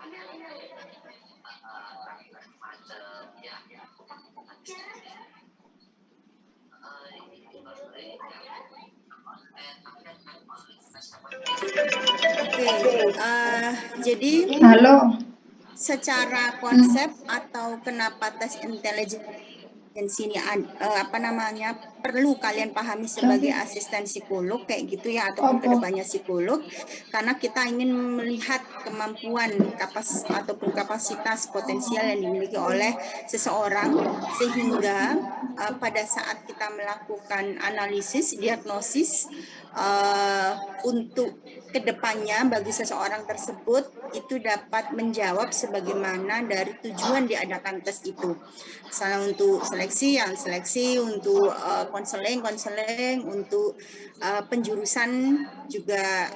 Oke, jadi Halo. secara konsep atau kenapa tes intelijensi ini perlu kalian pahami sebagai asisten psikolog kayak gitu ya, ataupun kedepannya psikolog, karena kita ingin melihat kemampuan ataupun kapasitas potensial yang dimiliki oleh seseorang, sehingga pada saat kita melakukan analisis diagnosis untuk kedepannya bagi seseorang tersebut itu dapat menjawab sebagaimana dari tujuan diadakan tes itu. Misalnya untuk seleksi, untuk konseling, untuk penjurusan juga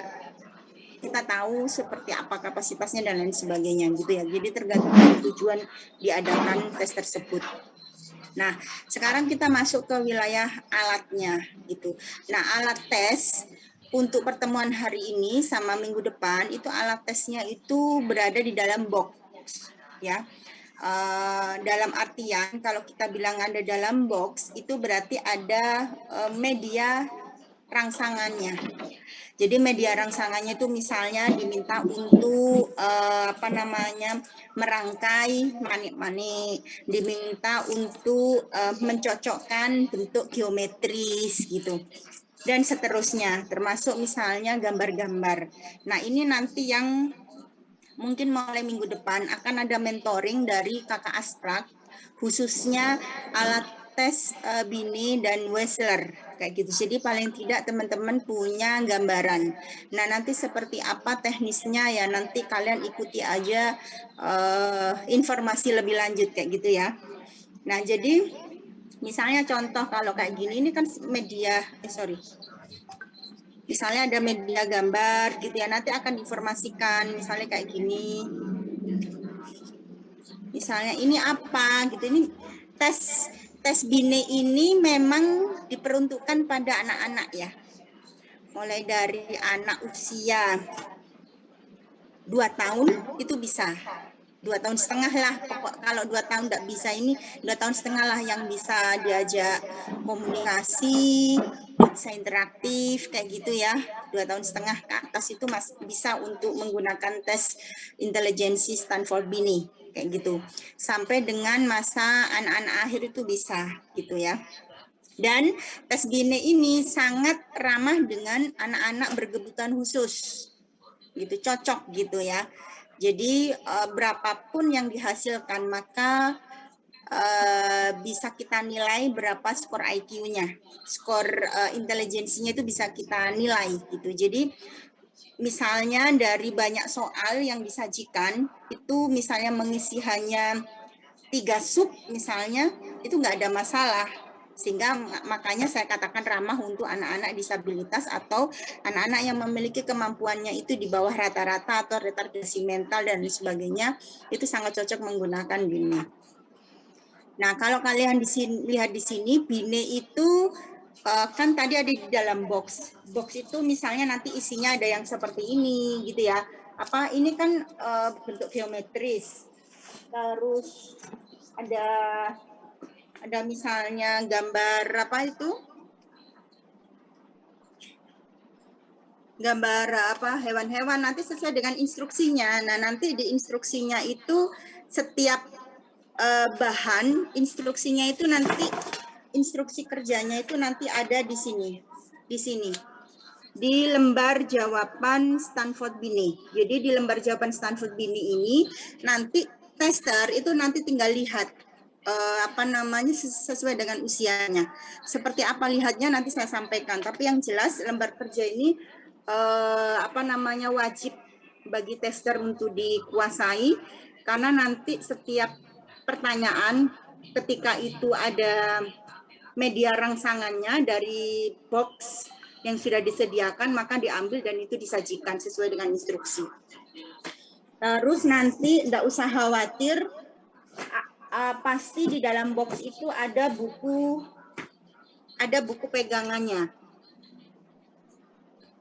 kita tahu seperti apa kapasitasnya dan lain sebagainya gitu ya. Jadi tergantung dari tujuan diadakan tes tersebut. Nah, sekarang kita masuk ke wilayah alatnya gitu. Nah, alat tes untuk pertemuan hari ini sama minggu depan itu alat tesnya itu berada di dalam box ya. Dalam artian kalau kita bilang ada dalam box itu berarti ada media rangsangannya. Jadi media rangsangannya itu misalnya diminta untuk merangkai manik-manik, diminta untuk mencocokkan bentuk geometris gitu. Dan seterusnya, termasuk misalnya gambar-gambar. Nah, ini nanti yang mungkin mulai minggu depan akan ada mentoring dari Kakak Asprak, khususnya alat tes Bini dan Wessler kayak gitu. Jadi paling tidak teman-teman punya gambaran. Nah, nanti seperti apa teknisnya ya nanti kalian ikuti aja informasi lebih lanjut kayak gitu ya. Nah, jadi misalnya contoh kalau kayak gini ini kan media misalnya ada media gambar gitu ya, nanti akan diinformasikan misalnya kayak gini. Misalnya ini apa gitu, ini tes Bine ini memang diperuntukkan pada anak-anak ya. Mulai dari anak usia 2 tahun itu bisa. 2,5 tahun lah, pokok kalau 2 tahun tidak bisa ini 2,5 tahun lah yang bisa diajak komunikasi, bisa interaktif kayak gitu ya. 2,5 tahun ke atas itu bisa untuk menggunakan tes intelijensi Stanford Bini kayak gitu. Sampai dengan masa anak-anak akhir itu bisa gitu ya. Dan tes Bini ini sangat ramah dengan anak-anak berkebutuhan khusus gitu, cocok gitu ya. Jadi berapapun yang dihasilkan maka bisa kita nilai berapa skor IQ-nya, skor intelijensinya itu bisa kita nilai gitu. Jadi misalnya dari banyak soal yang disajikan itu misalnya mengisi hanya 3 sub misalnya itu nggak ada masalah, sehingga makanya saya katakan ramah untuk anak-anak disabilitas atau anak-anak yang memiliki kemampuannya itu di bawah rata-rata atau retardasi mental dan sebagainya, itu sangat cocok menggunakan Bine. Nah, kalau kalian lihat di sini Bine itu kan tadi ada di dalam box. Box itu misalnya nanti isinya ada yang seperti ini gitu ya. Ini kan bentuk geometris. Terus ada misalnya gambar gambar hewan-hewan, nanti sesuai dengan instruksinya. Nah, nanti di instruksinya itu setiap bahan instruksinya itu nanti instruksi kerjanya itu nanti ada di sini di lembar jawaban Stanford Bini. Jadi di lembar jawaban Stanford Bini ini nanti tester itu nanti tinggal lihat sesuai dengan usianya. Seperti apa lihatnya nanti saya sampaikan. Tapi yang jelas lembar kerja ini wajib bagi tester untuk dikuasai, karena nanti setiap pertanyaan ketika itu ada media rangsangannya dari box yang sudah disediakan maka diambil dan itu disajikan sesuai dengan instruksi. Terus nanti tidak usah khawatir, pasti di dalam box itu ada buku pegangannya.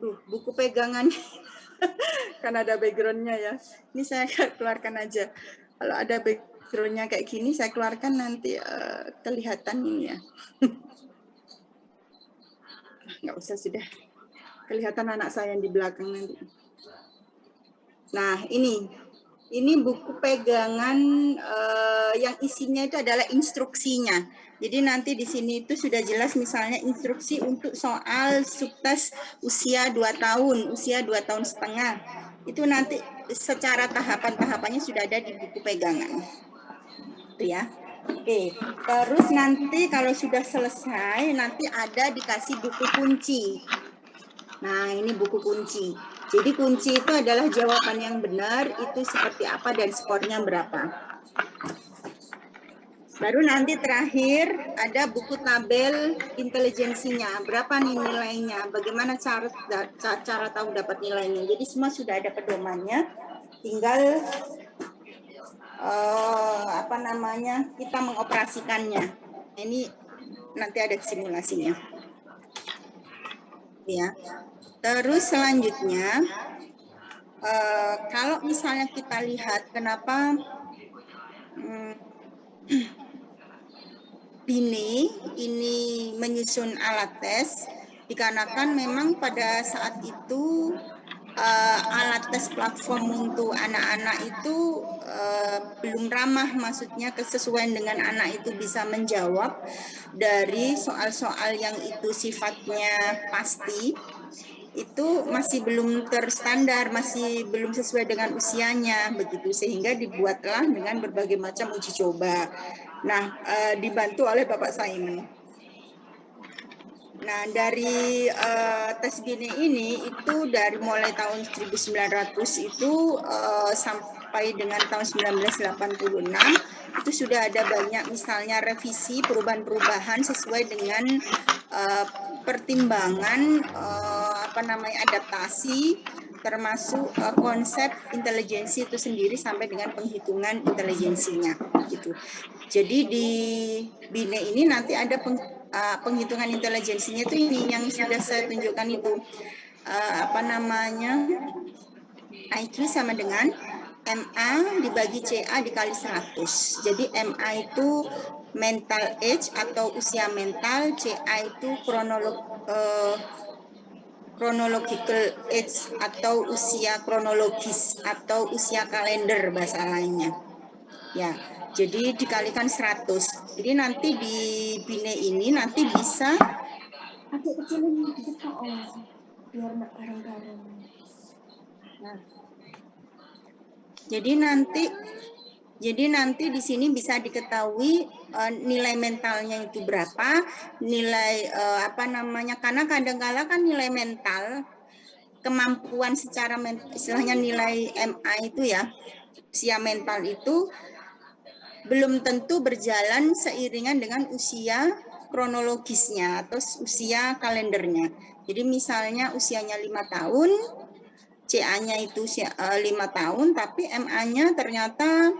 Buku pegangannya Kan ada backgroundnya ya. Ini saya keluarkan aja. Kalau ada backgroundnya kayak gini, saya keluarkan nanti kelihatan ini ya. Nggak usah sudah. Kelihatan anak saya yang di belakang nanti. Nah, ini buku pegangan yang isinya itu adalah instruksinya. Jadi nanti di sini itu sudah jelas misalnya instruksi untuk soal subtes usia 2 tahun, usia 2 tahun setengah. Itu nanti secara tahapan-tahapannya sudah ada di buku pegangan. Itu ya. Oke, terus nanti kalau sudah selesai nanti ada dikasih buku kunci. Nah, ini buku kunci. Jadi kunci itu adalah jawaban yang benar, itu seperti apa dan skornya berapa. Baru nanti terakhir ada buku tabel intelijensinya, berapa nih nilainya, bagaimana cara tahu dapat nilainya. Jadi semua sudah ada pedomannya, tinggal kita mengoperasikannya. Ini nanti ada simulasinya. Ya. Terus selanjutnya, kalau misalnya kita lihat kenapa BINE ini menyusun alat tes, dikarenakan memang pada saat itu alat tes platform untuk anak-anak itu belum ramah, maksudnya kesesuaian dengan anak itu bisa menjawab dari soal-soal yang itu sifatnya pasti, itu masih belum terstandar, masih belum sesuai dengan usianya, begitu, sehingga dibuatlah dengan berbagai macam uji coba. Nah, dibantu oleh Bapak Simon. Nah, dari tes BINE ini itu dari mulai tahun 1900 itu sampai dengan tahun 1986 itu sudah ada banyak misalnya revisi, perubahan-perubahan sesuai dengan pertimbangan adaptasi, termasuk konsep intelijensi itu sendiri sampai dengan penghitungan intelijensinya gitu. Jadi di BINE ini nanti ada penghitungan intelijensinya itu ini yang sudah saya tunjukkan itu IQ sama dengan MA dibagi CA dikali 100. Jadi MA itu mental age atau usia mental, CA itu chronological age atau usia kronologis atau usia kalender bahasa lainnya. Ya, jadi dikalikan 100. Jadi nanti di BINE ini nanti bisa agak kecilin dikit biar enggak garang-garang. Nah, jadi nanti di sini bisa diketahui nilai mentalnya itu berapa, nilai karena kadang-kala kan nilai mental, kemampuan secara istilahnya nilai MA itu ya, usia mental itu belum tentu berjalan seiringan dengan usia kronologisnya atau usia kalendernya. Jadi misalnya usianya 5 tahun, CA-nya itu 5 tahun, tapi MA-nya ternyata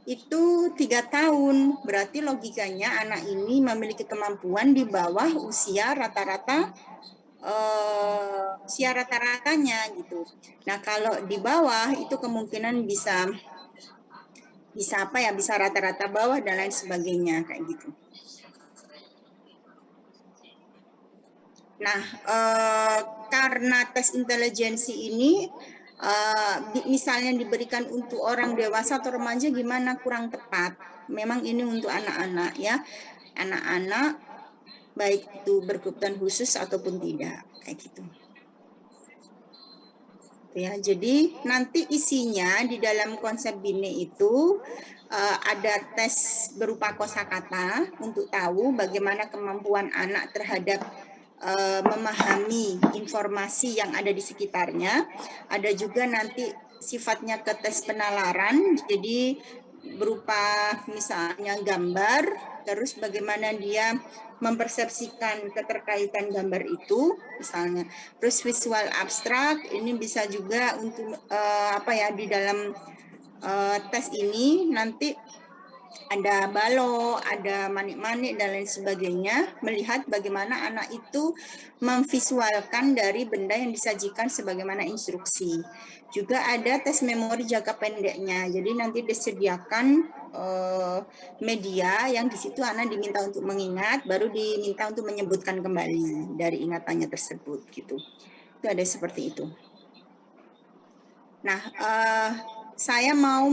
itu 3 tahun. Berarti logikanya anak ini memiliki kemampuan di bawah usia rata-rata usia rata-ratanya gitu. Nah, kalau di bawah itu kemungkinan bisa rata-rata bawah dan lain sebagainya kayak gitu. Nah, karena tes intelijensi ini misalnya diberikan untuk orang dewasa atau remaja gimana kurang tepat. Memang ini untuk anak-anak ya. Anak-anak baik itu berkebutuhan khusus ataupun tidak kayak gitu. Ya, jadi nanti isinya di dalam konsep BINE itu ada tes berupa kosakata untuk tahu bagaimana kemampuan anak terhadap memahami informasi yang ada di sekitarnya. Ada juga nanti sifatnya ke tes penalaran, jadi berupa misalnya gambar, terus bagaimana dia mempersepsikan keterkaitan gambar itu misalnya. Terus visual abstrak ini bisa juga untuk di dalam tes ini nanti ada balok, ada manik-manik dan lain sebagainya, melihat bagaimana anak itu memvisualkan dari benda yang disajikan sebagaimana instruksi. Juga ada tes memori jangka pendeknya. Jadi nanti disediakan media yang di situ anak diminta untuk mengingat, baru diminta untuk menyebutkan kembali dari ingatannya tersebut gitu. Itu ada seperti itu. Nah, saya mau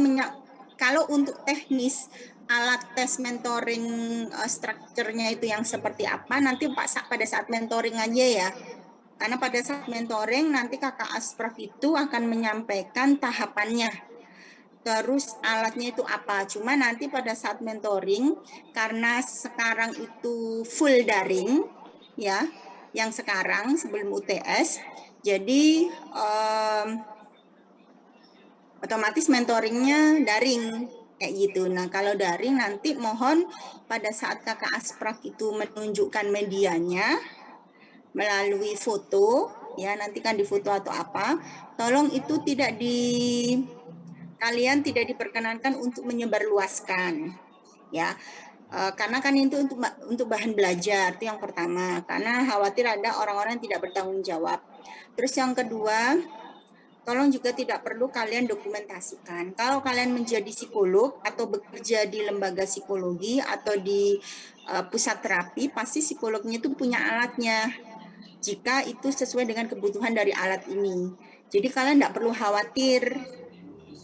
kalau untuk teknis alat tes mentoring strukturnya itu yang seperti apa nanti pada saat mentoring aja ya. Karena pada saat mentoring nanti kakak Aspraf itu akan menyampaikan tahapannya. Terus alatnya itu apa? Cuma nanti pada saat mentoring karena sekarang itu full daring ya, yang sekarang sebelum UTS. Jadi otomatis mentoringnya daring kayak gitu. Nah kalau daring nanti mohon pada saat kakak Aspraf itu menunjukkan medianya melalui foto ya, nanti kan di foto atau apa, tolong itu kalian tidak diperkenankan untuk menyebarluaskan ya. Karena kan itu untuk bahan belajar, itu yang pertama, karena khawatir ada orang-orang yang tidak bertanggung jawab. Terus yang kedua, tolong juga tidak perlu kalian dokumentasikan. Kalau kalian menjadi psikolog atau bekerja di lembaga psikologi atau di pusat terapi, pasti psikolognya itu punya alatnya. Jika itu sesuai dengan kebutuhan dari alat ini. Jadi kalian tidak perlu khawatir.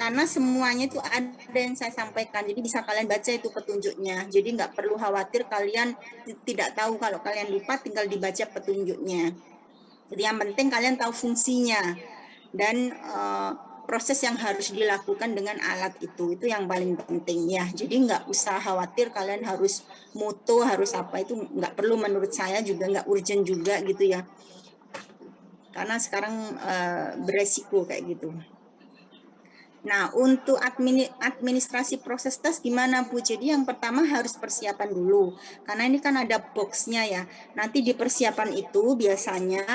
Karena semuanya itu ada yang saya sampaikan. Jadi bisa kalian baca itu petunjuknya. Jadi nggak perlu khawatir kalian tidak tahu. Kalau kalian lupa tinggal dibaca petunjuknya. Jadi yang penting kalian tahu fungsinya dan proses yang harus dilakukan dengan alat itu yang paling penting ya. Jadi nggak usah khawatir kalian harus moto, harus apa, itu nggak perlu, menurut saya juga nggak urgent juga gitu ya, karena sekarang beresiko kayak gitu. Nah, untuk administrasi proses tes gimana Bu? Jadi yang pertama harus persiapan dulu, karena ini kan ada boxnya ya. Nanti di persiapan itu biasanya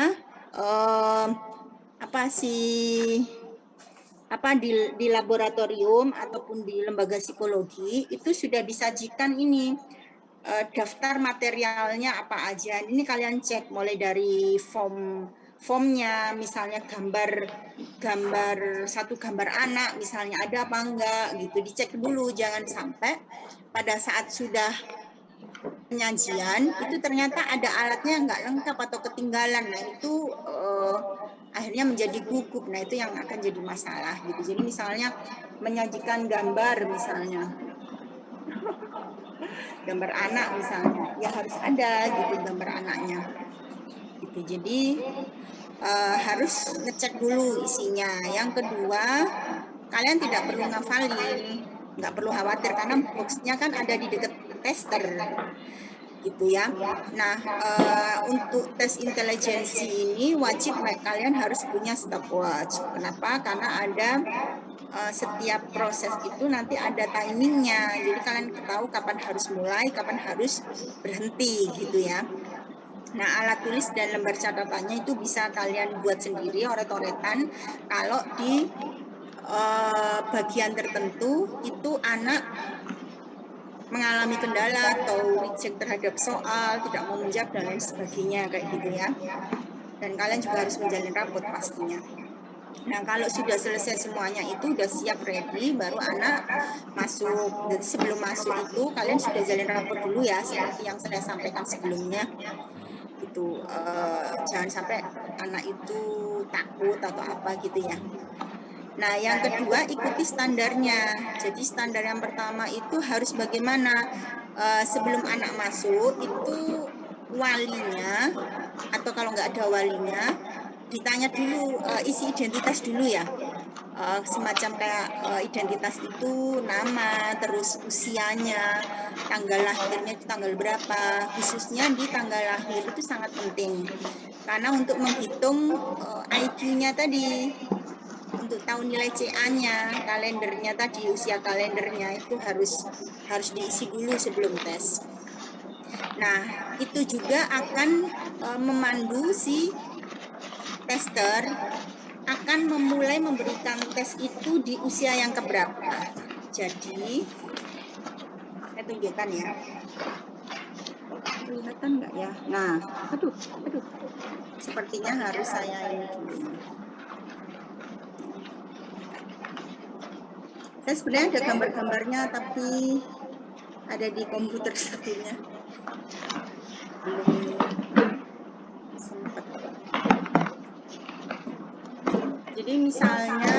di laboratorium ataupun di lembaga psikologi itu sudah disajikan ini daftar materialnya apa aja. Ini kalian cek mulai dari formnya, misalnya gambar satu gambar anak misalnya ada apa enggak gitu, dicek dulu. Jangan sampai pada saat sudah penyajian itu ternyata ada alatnya nggak lengkap atau ketinggalan. Nah itu akhirnya menjadi gugup. Nah itu yang akan jadi masalah gitu. Jadi misalnya menyajikan gambar misalnya gambar anak misalnya, ya harus ada gitu gambar anaknya gitu. Jadi harus ngecek dulu isinya. Yang kedua, kalian tidak perlu ngafalin, nggak perlu khawatir karena boxnya kan ada di dekat tester gitu ya. Nah, untuk tes intelijensi ini wajib kalian harus punya stopwatch. Kenapa? Karena ada setiap proses itu nanti ada timingnya. Jadi kalian tahu kapan harus mulai, kapan harus berhenti gitu ya. Nah, alat tulis dan lembar catatannya itu bisa kalian buat sendiri, oret-oretan. Kalau di bagian tertentu itu anak mengalami kendala atau reject terhadap soal, tidak mau menjawab dan lain sebagainya kayak gitu ya. Dan kalian juga harus menjalin rapot pastinya. Nah, kalau sudah selesai semuanya itu udah siap ready, baru anak masuk. Jadi sebelum masuk itu kalian sudah jalin rapot dulu ya, seperti yang saya sampaikan sebelumnya. Gitu. Jangan sampai anak itu takut atau apa gitu ya. Nah, yang kedua ikuti standarnya. Jadi standar yang pertama itu harus bagaimana sebelum anak masuk itu walinya atau kalau nggak ada walinya ditanya dulu isi identitas dulu ya. Semacam kayak identitas itu nama, terus usianya, tanggal lahirnya itu tanggal berapa. Khususnya di tanggal lahir itu sangat penting karena untuk menghitung IQ-nya tadi, untuk tahu nilai CA-nya, kalendernya tadi, usia kalendernya itu harus diisi dulu sebelum tes. Nah, itu juga akan memandu si tester akan memulai memberikan tes itu di usia yang keberapa. Jadi tunjukkan ya. Kelihatan nggak ya? Nah, aduh. Sepertinya harus saya ini dulu. Saya sebenarnya ada gambar-gambarnya, tapi ada di komputer satunya. Belum sempat. Jadi misalnya,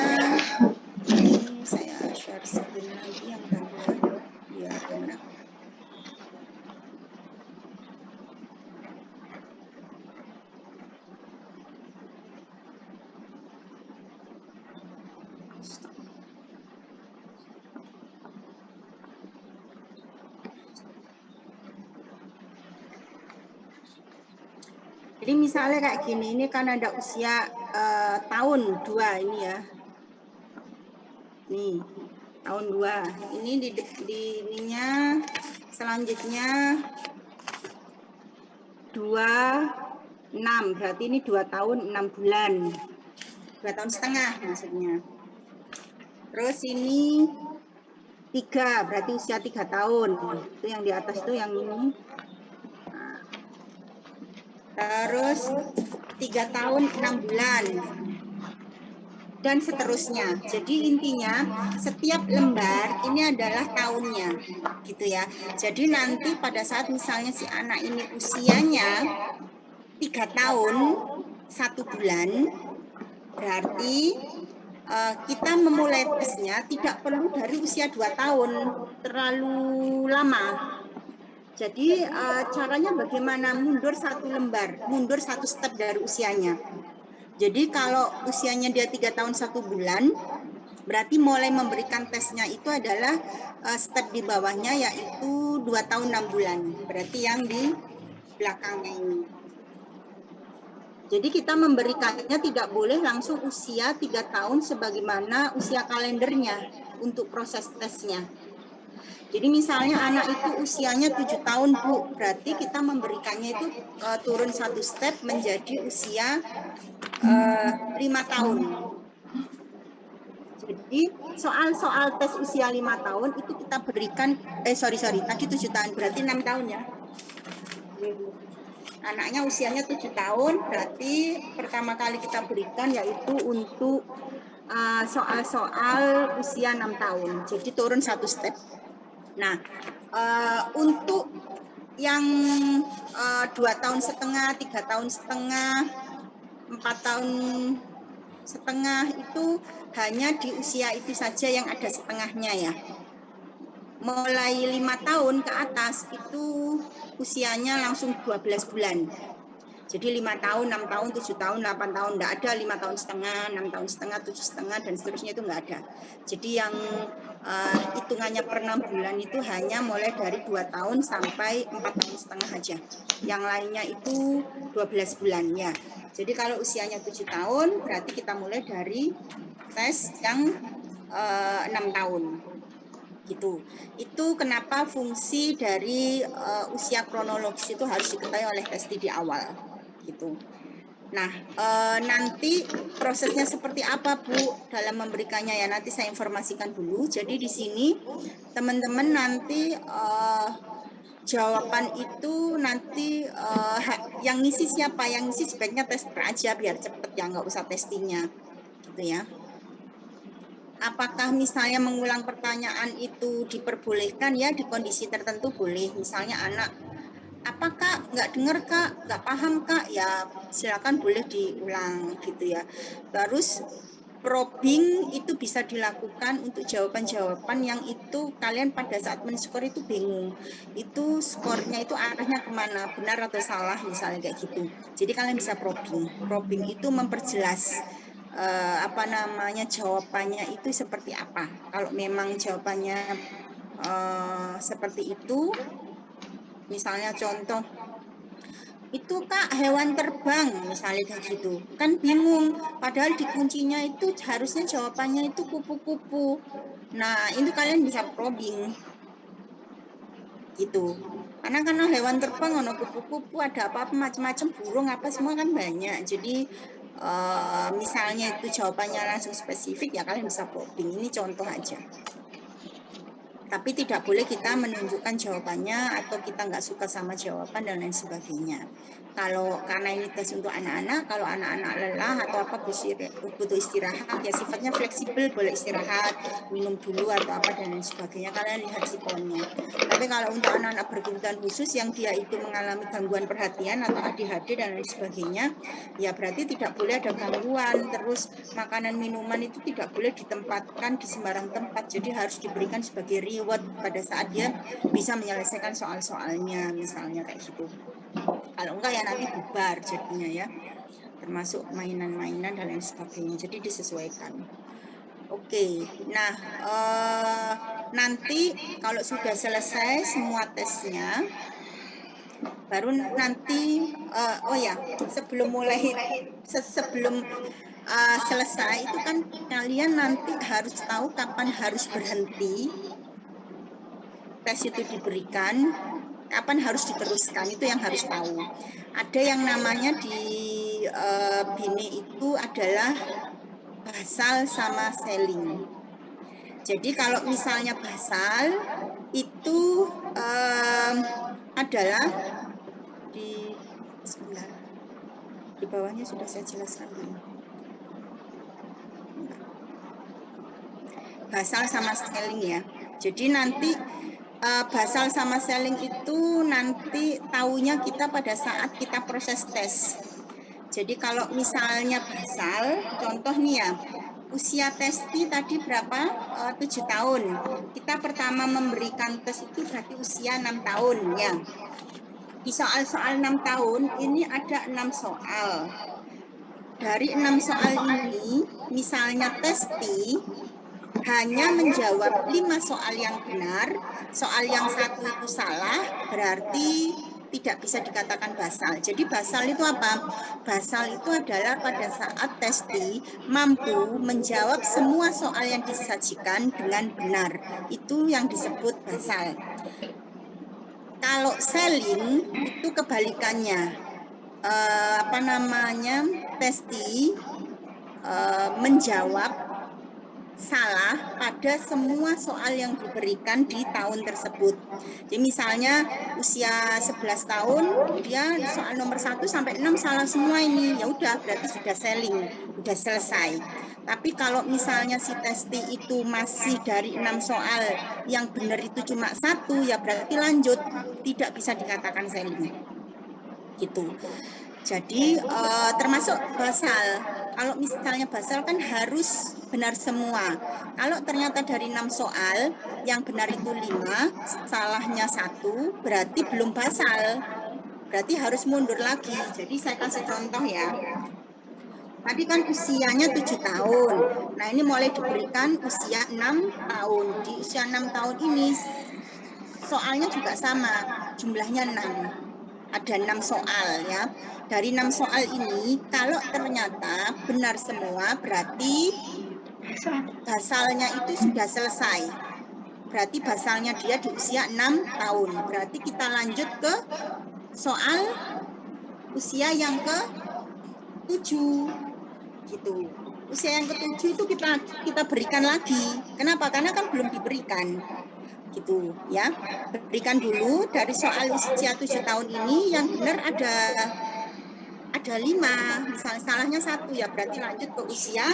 ini saya share screen lagi yang tadi ya, biar enak. Jadi misalnya kayak gini, ini kan ada usia tahun 2 ini ya. Nih, tahun 2. Ini di ininya selanjutnya 26, berarti ini 2 tahun 6 bulan. 2 tahun setengah maksudnya. Terus ini 3, berarti usia 3 tahun. Itu yang di atas itu yang ini. Terus 3 tahun 6 bulan. Dan seterusnya. Jadi intinya setiap lembar ini adalah tahunnya, gitu ya. Jadi nanti pada saat misalnya si anak ini usianya 3 tahun 1 bulan, berarti kita memulai tesnya tidak perlu dari usia 2 tahun, terlalu lama. Jadi caranya bagaimana? Mundur 1 lembar, mundur 1 step dari usianya. Jadi kalau usianya dia 3 tahun 1 bulan, berarti mulai memberikan tesnya itu adalah step di bawahnya, yaitu 2 tahun 6 bulan. Berarti yang di belakangnya ini. Jadi kita memberikannya tidak boleh langsung usia 3 tahun sebagaimana usia kalendernya untuk proses tesnya. Jadi misalnya anak itu usianya 7 tahun Bu, berarti kita memberikannya itu turun 1 step menjadi usia 5 tahun. Jadi soal-soal tes usia 5 tahun itu kita berikan, tadi 7 tahun, berarti 6 tahun ya. Anaknya usianya 7 tahun, berarti pertama kali kita berikan yaitu untuk soal-soal usia 6 tahun. Jadi turun 1 step. Nah, untuk yang 2 tahun setengah, 3 tahun setengah, 4 tahun setengah itu hanya di usia itu saja yang ada setengahnya ya. Mulai 5 tahun ke atas itu usianya langsung 12 bulan. Jadi 5 tahun, 6 tahun, 7 tahun, 8 tahun, enggak ada 5 tahun setengah, 6 tahun setengah, 7 setengah, dan seterusnya itu enggak ada. Jadi yang hitungannya per 6 bulan itu hanya mulai dari 2 tahun sampai 4 tahun setengah aja. Yang lainnya itu 12 bulan ya. Jadi kalau usianya 7 tahun, berarti kita mulai dari tes yang 6 tahun. Gitu. Itu kenapa fungsi dari usia kronologis itu harus diketahui oleh testi di awal. Gitu. Nah, nanti prosesnya seperti apa Bu dalam memberikannya ya, nanti saya informasikan dulu. Jadi di sini teman-teman nanti jawaban itu nanti yang ngisi siapa? Yang ngisi sebaiknya tester aja biar cepet ya, nggak usah testingnya. Gitu ya. Apakah misalnya mengulang pertanyaan itu diperbolehkan ya, di kondisi tertentu boleh. Misalnya anak, apa Kak, nggak dengar Kak, nggak paham Kak, ya silakan boleh diulang gitu ya. Terus probing itu bisa dilakukan untuk jawaban-jawaban yang itu kalian pada saat men-skor itu bingung. Itu skornya itu arahnya kemana, benar atau salah misalnya kayak gitu. Jadi kalian bisa probing. Probing itu memperjelas jawabannya itu seperti apa. Kalau memang jawabannya seperti itu, misalnya contoh, itu Kak hewan terbang misalnya kayak gitu, kan bingung, padahal di kuncinya itu harusnya jawabannya itu kupu-kupu. Nah itu kalian bisa probing gitu, karena hewan terbang, ada kupu-kupu, ada apa-apa macam-macam, burung apa semua kan banyak. Jadi misalnya itu jawabannya langsung spesifik ya kalian bisa probing. Ini contoh aja. Tapi tidak boleh kita menunjukkan jawabannya atau kita nggak suka sama jawaban dan lain sebagainya. Kalau karena ini tes untuk anak-anak, kalau anak-anak lelah atau apa butuh istirahat, ya sifatnya fleksibel, boleh istirahat, minum dulu atau apa dan lain sebagainya. Kalian lihat sikonnya. Tapi kalau untuk anak-anak berkebutuhan khusus yang dia itu mengalami gangguan perhatian atau ADHD dan lain sebagainya, ya berarti tidak boleh ada gangguan. Terus makanan minuman itu tidak boleh ditempatkan di sembarang tempat, jadi harus diberikan sebagai reward pada saat dia bisa menyelesaikan soal-soalnya, misalnya kayak gitu. Kalau enggak ya nanti bubar jadinya ya, termasuk mainan-mainan dan lain sebagainya, jadi disesuaikan. Oke, nah nanti kalau sudah selesai semua tesnya, baru nanti oh ya sebelum selesai itu kan kalian nanti harus tahu kapan harus berhenti tes itu diberikan, kapan harus diteruskan, itu yang harus tahu. Ada yang namanya di Bine itu adalah basal sama selling. Jadi kalau misalnya basal itu adalah sebentar, di bawahnya sudah saya jelaskan dulu. Basal sama selling ya. Jadi nanti basal sama selling itu nanti taunya kita pada saat kita proses tes. Jadi kalau misalnya basal, contoh nih ya, usia testi tadi berapa? 7 tahun. Kita pertama memberikan tes itu berarti usia 6 tahun ya. Di soal-soal 6 tahun ini ada 6 soal. Dari 6 soal ini, misalnya testi hanya menjawab 5 soal yang benar, soal yang satu itu salah, berarti tidak bisa dikatakan basal. Jadi basal itu apa? Basal itu adalah pada saat testi mampu menjawab semua soal yang disajikan dengan benar. Itu yang disebut basal. Kalau selling itu kebalikannya. Testi menjawab salah pada semua soal yang diberikan di tahun tersebut. Jadi misalnya usia 11 tahun, dia soal nomor 1 sampai 6 salah semua ini. Ya udah, berarti sudah selling, sudah selesai. Tapi kalau misalnya si testi itu masih dari 6 soal yang benar itu cuma 1, ya berarti lanjut, tidak bisa dikatakan selling. Gitu. Jadi termasuk basal. Kalau misalnya basal kan harus benar semua. Kalau ternyata dari 6 soal, yang benar itu 5, salahnya 1, berarti belum basal. Berarti harus mundur lagi. Jadi saya kasih contoh ya. Tadi kan usianya 7 tahun. Nah ini mulai diberikan usia 6 tahun. Di usia 6 tahun ini soalnya juga sama, jumlahnya 6. Ada 6 soal ya. Dari 6 soal ini, kalau ternyata benar semua, berarti basalnya itu sudah selesai. Berarti basalnya dia di usia 6 tahun. Berarti kita lanjut ke soal usia yang ke-7. Gitu. Usia yang ke-7 itu kita berikan lagi. Kenapa? Karena kan belum diberikan. Gitu ya, berikan dulu dari soal usia 7 tahun ini yang benar ada 5, misalnya salahnya 1, ya berarti lanjut ke usia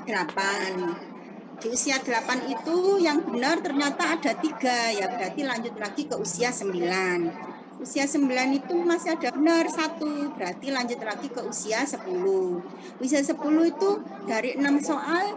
8. Di usia 8 itu yang benar ternyata ada 3, ya berarti lanjut lagi ke usia 9. Usia 9 itu masih ada benar 1, berarti lanjut lagi ke usia 10. Usia 10 itu dari 6 soal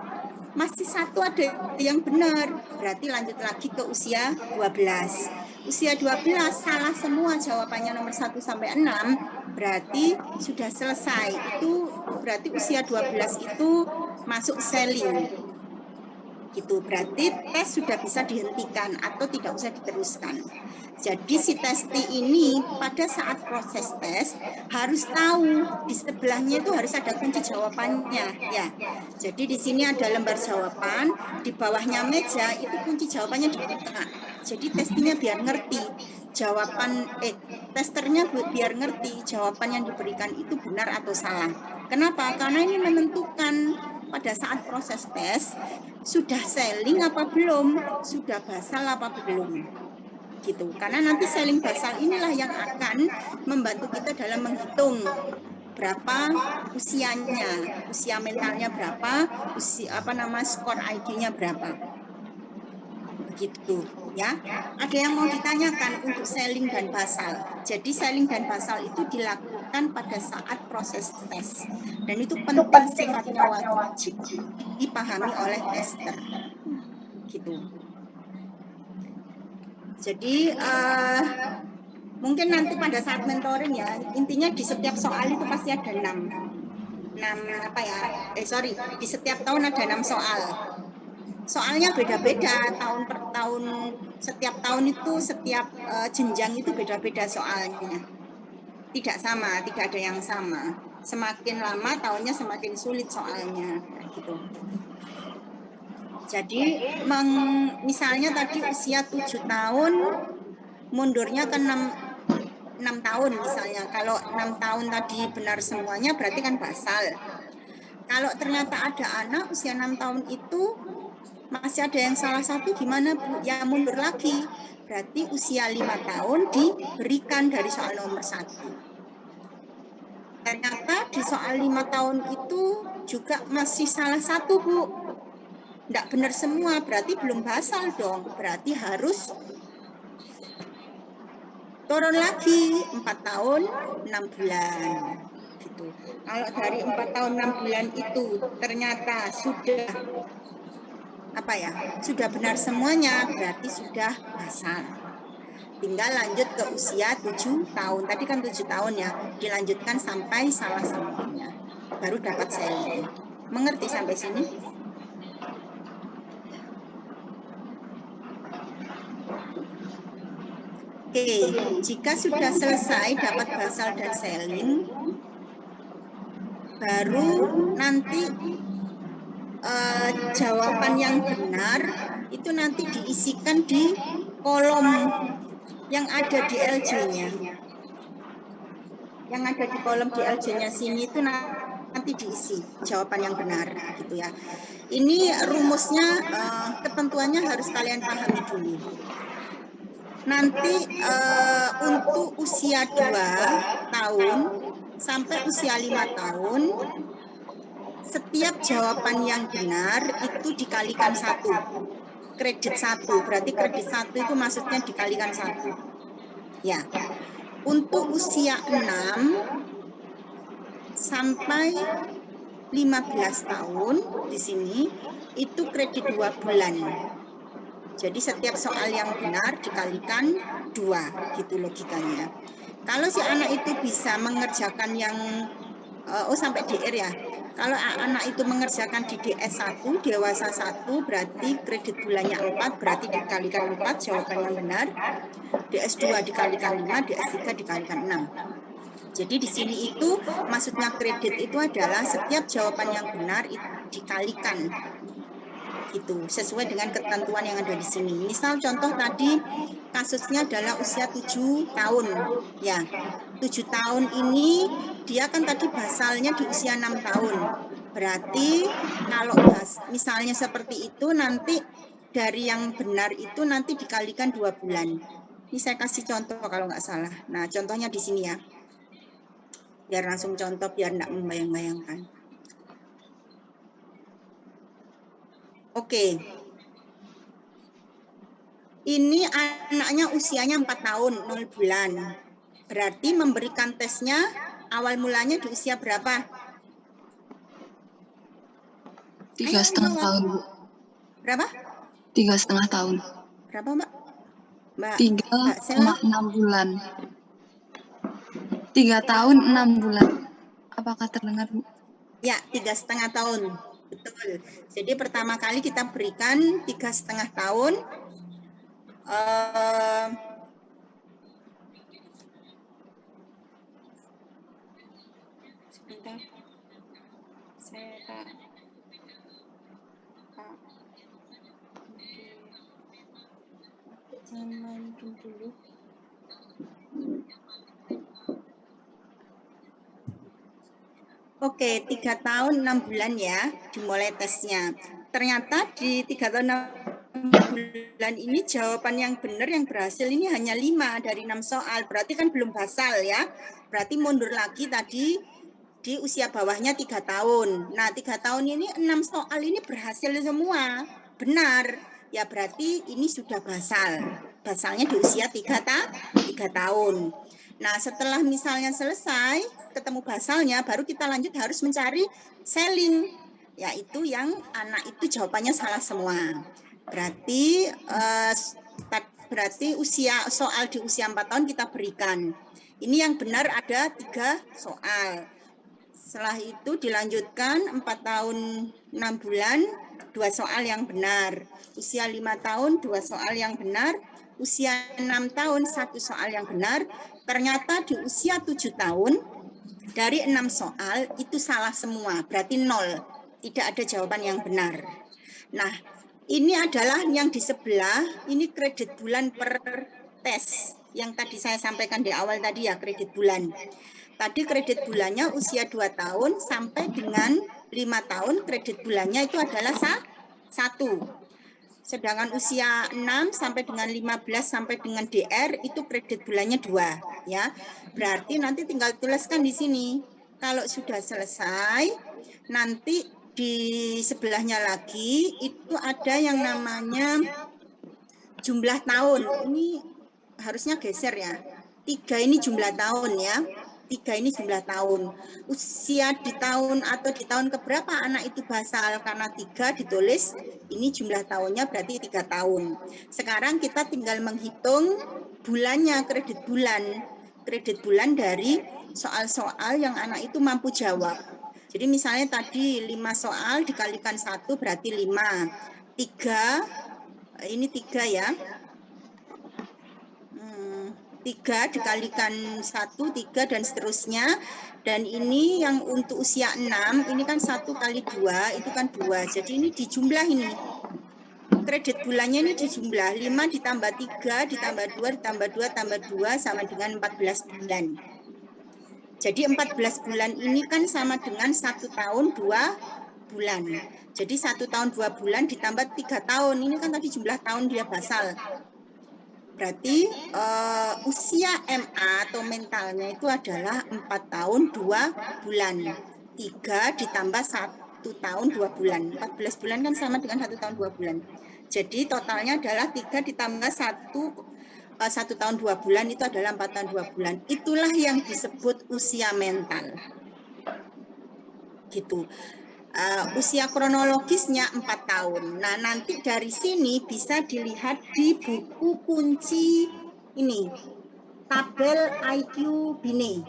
masih 1 ada yang benar, berarti lanjut lagi ke usia 12. Usia 12 salah semua jawabannya nomor 1 sampai 6, berarti sudah selesai. Itu berarti usia 12 itu masuk selling. Gitu, berarti tes sudah bisa dihentikan atau tidak usah diteruskan. Jadi si testi ini pada saat proses tes harus tahu di sebelahnya itu harus ada kunci jawabannya ya. Jadi di sini ada lembar jawaban, di bawahnya meja itu kunci jawabannya dibuka. Jadi testinya biar ngerti testernya biar ngerti jawaban yang diberikan itu benar atau salah. Kenapa? Karena ini menentukan pada saat proses tes sudah selling apa belum, sudah basal apa belum, gitu. Karena nanti selling basal inilah yang akan membantu kita dalam menghitung berapa usianya, usia mentalnya berapa, usia skor IQ-nya berapa. Begitu ya. Ada yang mau ditanyakan untuk selling dan basal. Jadi selling dan basal itu dilakukan pada saat proses tes. Dan itu penting, sifatnya wajib dipahami oleh tester. Gitu. Jadi mungkin nanti pada saat mentoring ya, intinya di setiap soal itu pasti ada 6 di setiap tahun ada 6 soal. Soalnya beda-beda tahun per tahun, setiap tahun itu setiap jenjang itu beda-beda soalnya. Tidak sama, tidak ada yang sama. Semakin lama tahunnya semakin sulit soalnya, gitu. Jadi misalnya tadi usia 7 tahun mundurnya ke 6 tahun misalnya. Kalau 6 tahun tadi benar semuanya berarti kan basal. Kalau ternyata ada anak usia 6 tahun itu masih ada yang salah satu, gimana Bu? Ya mundur lagi. Berarti usia 5 tahun diberikan dari soal nomor 1. Ternyata di soal 5 tahun itu juga masih salah satu, Bu. Tidak benar semua, berarti belum basal dong. Berarti harus turun lagi 4 tahun 6 bulan. Gitu. Kalau dari 4 tahun 6 bulan itu ternyata sudah sudah benar semuanya, berarti sudah basal. Tinggal lanjut ke usia 7 tahun. Tadi kan 7 tahun ya, dilanjutkan sampai salah semuanya. Baru dapat selling. Mengerti sampai sini? Oke, jika sudah selesai dapat basal dan selling, baru nanti jawaban yang benar itu nanti diisikan di kolom yang ada di LJ-nya. Yang ada di kolom di LJ-nya sini itu nanti diisi jawaban yang benar, gitu ya. Ini rumusnya, ketentuannya harus kalian pahami dulu. Nanti untuk usia 2 tahun sampai usia 5 tahun, setiap jawaban yang benar itu dikalikan 1. Kredit 1, berarti kredit 1 itu maksudnya dikalikan 1. Ya. Untuk usia 6 sampai 15 tahun di sini itu kredit 2 bulan. Jadi setiap soal yang benar dikalikan 2, gitu logikanya. Kalau si anak itu bisa mengerjakan yang sampai DR ya. Kalau anak itu mengerjakan di DS1, dewasa 1 berarti kredit bulannya 4, berarti dikalikan 4 jawaban yang benar. DS2 dikalikan 5, DS3 dikalikan 6. Jadi di sini itu maksudnya kredit itu adalah setiap jawaban yang benar dikalikan. Gitu, sesuai dengan ketentuan yang ada di sini. Misal contoh tadi kasusnya adalah usia 7 tahun. Ya, 7 tahun ini dia kan tadi basalnya di usia 6 tahun. Berarti kalau misalnya seperti itu nanti dari yang benar itu nanti dikalikan 2 bulan. Ini saya kasih contoh kalau nggak salah. Nah, contohnya di sini ya. Biar langsung contoh, biar nggak membayang-bayangkan. Oke. Ini anaknya usianya 4 tahun, 0 bulan. Berarti memberikan tesnya awal mulanya di usia berapa? 3,5 tahun, Bu. Berapa? 3,5 tahun. Berapa, Mbak? 3,6 bulan. 3 tahun 6 bulan. Apakah terdengar, Bu? Ya, 3,5 tahun. Betul. Jadi pertama kali kita berikan 3,5 tahun. Sebentar. Saya jangan dulu. Oke, 3 tahun 6 bulan ya dimulai tesnya. Ternyata di 3 tahun 6 bulan ini jawaban yang benar yang berhasil ini hanya 5 dari 6 soal. Berarti kan belum basal ya. Berarti mundur lagi tadi di usia bawahnya 3 tahun. Nah, 3 tahun ini 6 soal ini berhasil semua. Benar. Ya berarti ini sudah basal. Basalnya di usia 3 tahun. Nah, setelah misalnya selesai ketemu basalnya, baru kita lanjut harus mencari selling, yaitu yang anak itu jawabannya salah semua. Berarti usia soal di usia 4 tahun kita berikan. Ini yang benar ada 3 soal. Setelah itu dilanjutkan 4 tahun 6 bulan 2 soal yang benar. Usia 5 tahun 2 soal yang benar. Usia 6 tahun 1 soal yang benar. Ternyata di usia 7 tahun dari 6 soal itu salah semua, berarti 0. Tidak ada jawaban yang benar. Nah, ini adalah yang di sebelah, ini kredit bulan per tes. Yang tadi saya sampaikan di awal tadi ya, kredit bulan. Tadi kredit bulannya usia 2 tahun sampai dengan 5 tahun, kredit bulannya itu adalah 1. Sedangkan usia 6 sampai dengan 15 sampai dengan DR itu kredit bulannya 2 ya. Berarti nanti tinggal tuliskan di sini. Kalau sudah selesai, nanti di sebelahnya lagi itu ada yang namanya jumlah tahun. Ini harusnya geser ya. 3 ini jumlah tahun ya. 3 ini jumlah tahun. Usia di tahun atau di tahun keberapa anak itu basal, karena 3 ditulis ini jumlah tahunnya berarti 3 tahun. Sekarang kita tinggal menghitung bulannya, kredit bulan. Kredit bulan dari soal-soal yang anak itu mampu jawab. Jadi misalnya tadi 5 soal dikalikan 1 berarti 5. 3 ini 3 ya. 3 dikalikan 1, 3 dan seterusnya. Dan ini yang untuk usia 6, ini kan 1 kali 2, itu kan 2. Jadi ini dijumlah ini. Kredit bulannya ini dijumlah. 5 ditambah 3, ditambah 2, ditambah 2, tambah 2, sama dengan 14 bulan. Jadi 14 bulan ini kan sama dengan 1 tahun 2 bulan. Jadi 1 tahun 2 bulan ditambah 3 tahun. Ini kan tadi jumlah tahun dia basal. Berarti usia MA atau mentalnya itu adalah 4 tahun 2 bulan. 3 ditambah 1 tahun 2 bulan. 14 bulan kan sama dengan 1 tahun 2 bulan. Jadi totalnya adalah 3 ditambah 1 tahun 2 bulan itu adalah 4 tahun 2 bulan. Itulah yang disebut usia mental. Gitu. Usia kronologisnya 4 tahun. Nah, nanti dari sini bisa dilihat di buku kunci ini, tabel IQ Bine.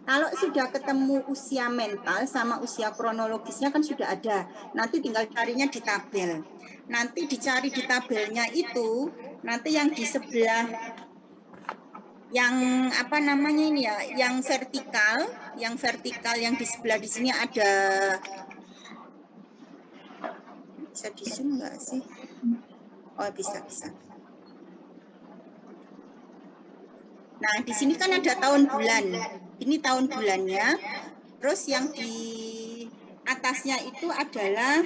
Kalau sudah ketemu usia mental sama usia kronologisnya kan sudah ada. Nanti tinggal carinya di tabel. Nanti dicari di tabelnya itu, nanti yang di sebelah yang apa namanya ini ya, yang vertikal yang di sebelah di sini ada. Bisa di zoom nggak sih? Oh, bisa. Nah, di sini kan ada tahun bulan. Ini tahun bulannya. Terus yang di atasnya itu adalah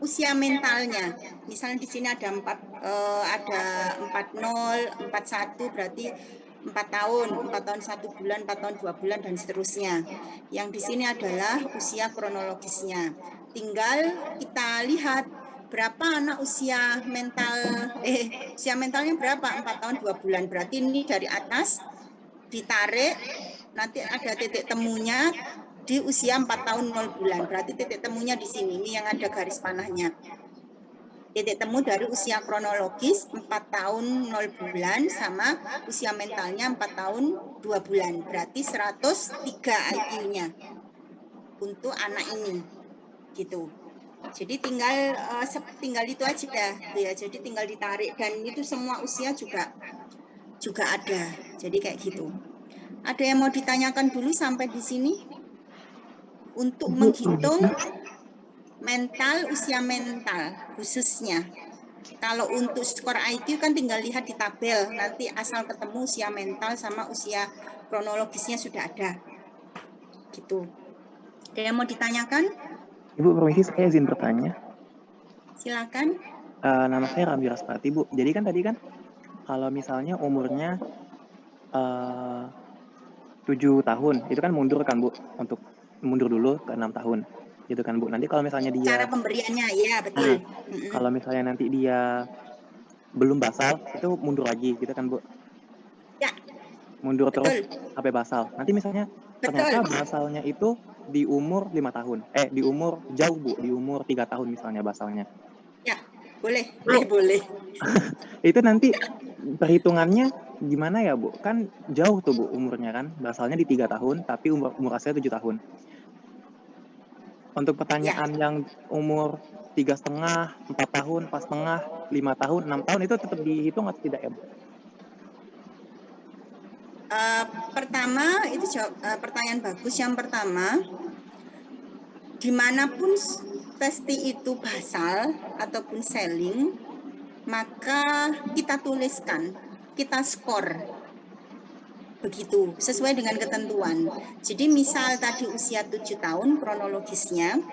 usia mentalnya. Misalnya di sini ada 40, 41 berarti 4 tahun, 1 bulan, 4 tahun 2 bulan dan seterusnya. Yang di sini adalah usia kronologisnya. Tinggal kita lihat berapa anak usia mentalnya berapa? 4 tahun 2 bulan. Berarti ini dari atas ditarik, nanti ada titik temunya di usia 4 tahun 0 bulan. Berarti titik temunya di sini, ini yang ada garis panahnya. Titik temu dari usia kronologis 4 tahun 0 bulan sama usia mentalnya 4 tahun 2 bulan. Berarti 103 IQ-nya untuk anak ini. Gitu. Jadi tinggal itu aja ya. Jadi tinggal ditarik dan itu semua usia juga ada. Jadi kayak gitu. Ada yang mau ditanyakan dulu sampai di sini? Untuk menghitung mental, usia mental khususnya. Kalau untuk skor IQ kan tinggal lihat di tabel, nanti asal ketemu usia mental sama usia kronologisnya sudah ada. gitu. Ada yang mau ditanyakan? Ibu permisi, saya izin bertanya. Silakan. Nama saya Ramli Raspati, Bu. Jadi kan tadi kan kalau misalnya umurnya 7 tahun, itu kan mundur kan, Bu? Untuk mundur dulu ke 6 tahun. Gitu kan, Bu. Nanti kalau misalnya Cara dia pemberiannya, ya betul. kalau misalnya nanti dia belum basal, itu mundur lagi gitu kan, Bu? Ya, Mundur betul. terus sampai basal. Nanti misalnya ternyata Betul. basalnya itu di umur 5 tahun. Di umur jauh, Bu. Di umur 3 tahun misalnya basalnya. Ya, boleh. Itu nanti perhitungannya gimana ya, Bu? Kan jauh tuh, Bu, umurnya kan. Basalnya di 3 tahun, tapi umur aslinya 7 tahun. Untuk pertanyaan yang umur 3,5, 4 tahun, 4,5, 5 tahun, 6 tahun itu tetap dihitung atau tidak ya, Bu? Pertama, itu pertanyaan bagus. Yang pertama, dimanapun testi itu basal ataupun selling, maka kita tuliskan, kita skor. Begitu, sesuai dengan ketentuan. Jadi misal tadi usia 7 tahun kronologisnya,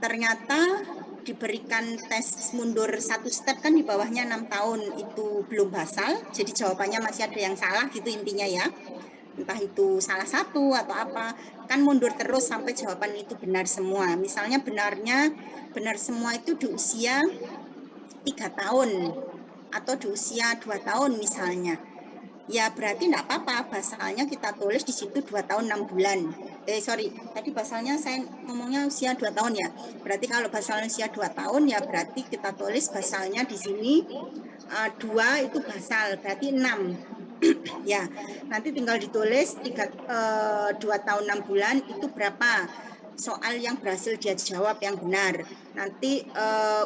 ternyata diberikan tes mundur 1 step kan di bawahnya 6 tahun itu belum basal, jadi jawabannya masih ada yang salah gitu intinya ya. Entah itu salah satu atau apa, kan mundur terus sampai jawaban itu benar semua. Misalnya benar semua itu di usia 3 tahun atau di usia 2 tahun misalnya. Ya berarti enggak apa-apa, basalnya kita tulis di situ 2 tahun 6 bulan. Tadi basalnya saya ngomongnya usia 2 tahun ya. Berarti kalau basalnya usia 2 tahun ya berarti kita tulis basalnya di sini 2 itu basal, berarti 6. Ya, nanti tinggal ditulis 2 tahun 6 bulan itu berapa soal yang berhasil dia jawab yang benar. Nanti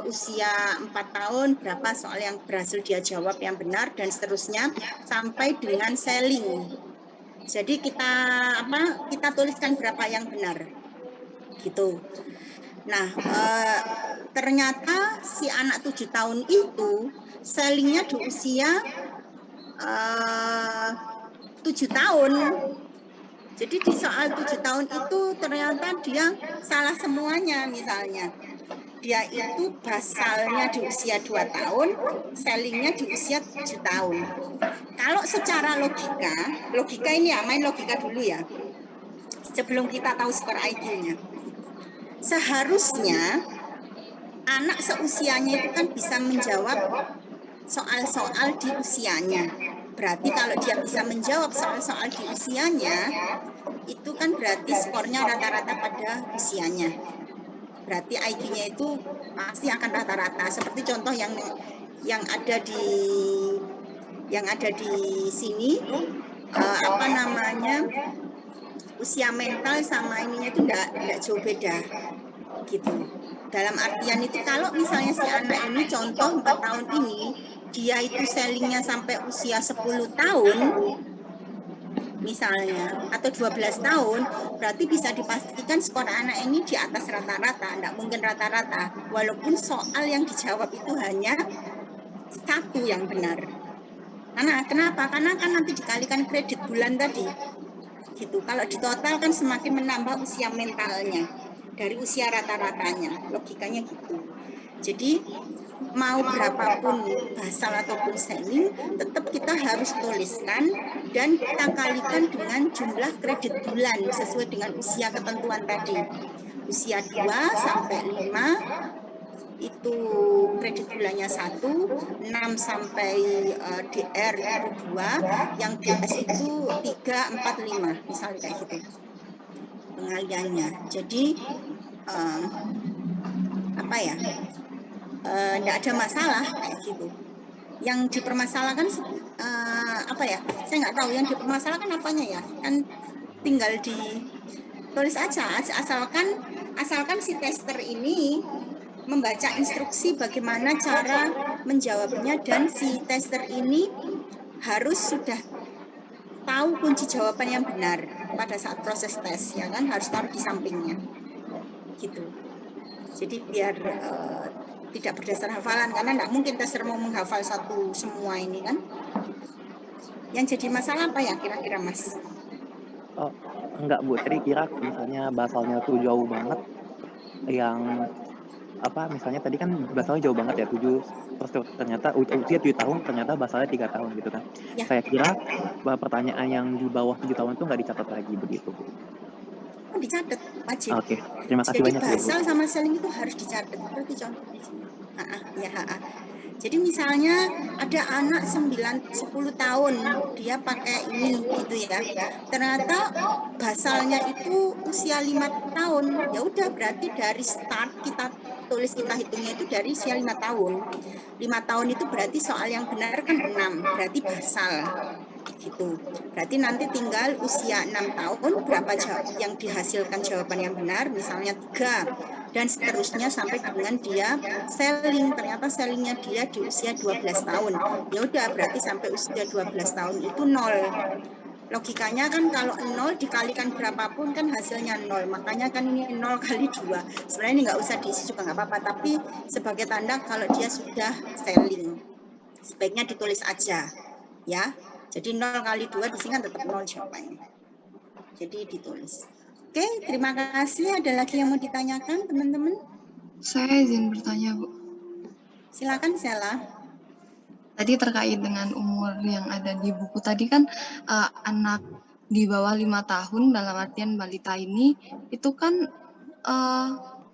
usia 4 tahun berapa soal yang berhasil dia jawab yang benar dan seterusnya sampai dengan selling. Jadi kita tuliskan berapa yang benar. Gitu. Nah, ternyata si anak 7 tahun itu sellingnya di usia 7 tahun. Jadi di soal 7 tahun itu ternyata dia salah semuanya misalnya. Dia itu basalnya di usia 2 tahun, sellingnya di usia 7 tahun. Kalau secara logika ini ya, main logika dulu ya. Sebelum kita tahu skor IQ-nya. Seharusnya anak seusianya itu kan bisa menjawab soal-soal di usianya. Berarti kalau dia bisa menjawab soal-soal di usianya, itu kan berarti skornya rata-rata pada usianya. Berarti IQ-nya itu pasti akan rata-rata. Seperti contoh yang ada di sini, usia mental sama ininya itu enggak jauh beda. Gitu. Dalam artian itu kalau misalnya si anak ini contoh 4 tahun ini dia itu sellingnya sampai usia 10 tahun misalnya atau 12 tahun, berarti bisa dipastikan skor anak ini di atas rata-rata, enggak mungkin rata-rata walaupun soal yang dijawab itu hanya 1 yang benar. Karena kenapa? Karena kan nanti dikalikan kredit bulan tadi. Gitu. Kalau di total kan semakin menambah usia mentalnya dari usia rata-ratanya, logikanya gitu. Jadi mau berapapun basal ataupun selling, tetap kita harus tuliskan dan kita kalikan dengan jumlah kredit bulan sesuai dengan usia ketentuan tadi. Usia 2 sampai 5 itu kredit bulannya 1, 6 sampai DR itu 2, yang DS itu 3, 4, 5, misalnya kayak gitu pengaliannya. Jadi enggak ada masalah kayak gitu. Yang dipermasalahkan saya nggak tahu yang dipermasalahkan apanya ya, kan tinggal ditulis aja asalkan si tester ini membaca instruksi bagaimana cara menjawabnya dan si tester ini harus sudah tahu kunci jawaban yang benar pada saat proses tes, ya kan, harus taruh di sampingnya gitu. Jadi biar tidak berdasar hafalan, karena tidak mungkin tester mau menghafal satu semua ini kan. Yang jadi masalah apa ya kira-kira Mas? Enggak Bu, tadi kira misalnya basalnya tuh jauh banget, yang apa, misalnya tadi kan basalnya jauh banget ya 7, terus ternyata usia 7 tahun, ternyata basalnya 3 tahun gitu kan. Ya, Saya kira pertanyaan yang di bawah 7 tahun tuh nggak dicatat lagi begitu Bu. oh, dicatat wajib. Oke, terima kasih Jadi banyak ya Bu. basal sama seling itu harus dicatat. Seperti contoh di sini. Ya, Jadi misalnya ada anak 10 tahun dia pakai ini gitu ya. Ternyata basalnya itu usia 5 tahun. Ya udah berarti dari start kita tulis, kita hitungnya itu dari usia 5 tahun. 5 tahun itu berarti soal yang benar kan 6, berarti basal gitu. Berarti nanti tinggal usia 6 tahun berapa yang dihasilkan jawaban yang benar, misalnya 3 dan seterusnya sampai dengan dia selling. Ternyata sellingnya dia di usia 12 tahun. Ya udah berarti sampai usia 12 tahun itu 0. Logikanya kan kalau 0 dikalikan berapapun kan hasilnya 0. Makanya kan ini 0 kali 2. Sebenarnya ini nggak usah diisi juga nggak apa-apa. Tapi sebagai tanda kalau dia sudah selling. Sebaiknya ditulis aja. Ya. Jadi 0 kali 2 di sini kan tetap 0 jawabannya. Jadi ditulis. Oke, terima kasih. Ada lagi yang mau ditanyakan teman-teman? Saya izin bertanya, Bu. Silakan Sela. Tadi terkait dengan umur yang ada di buku tadi kan anak di bawah 5 tahun dalam artian balita ini itu kan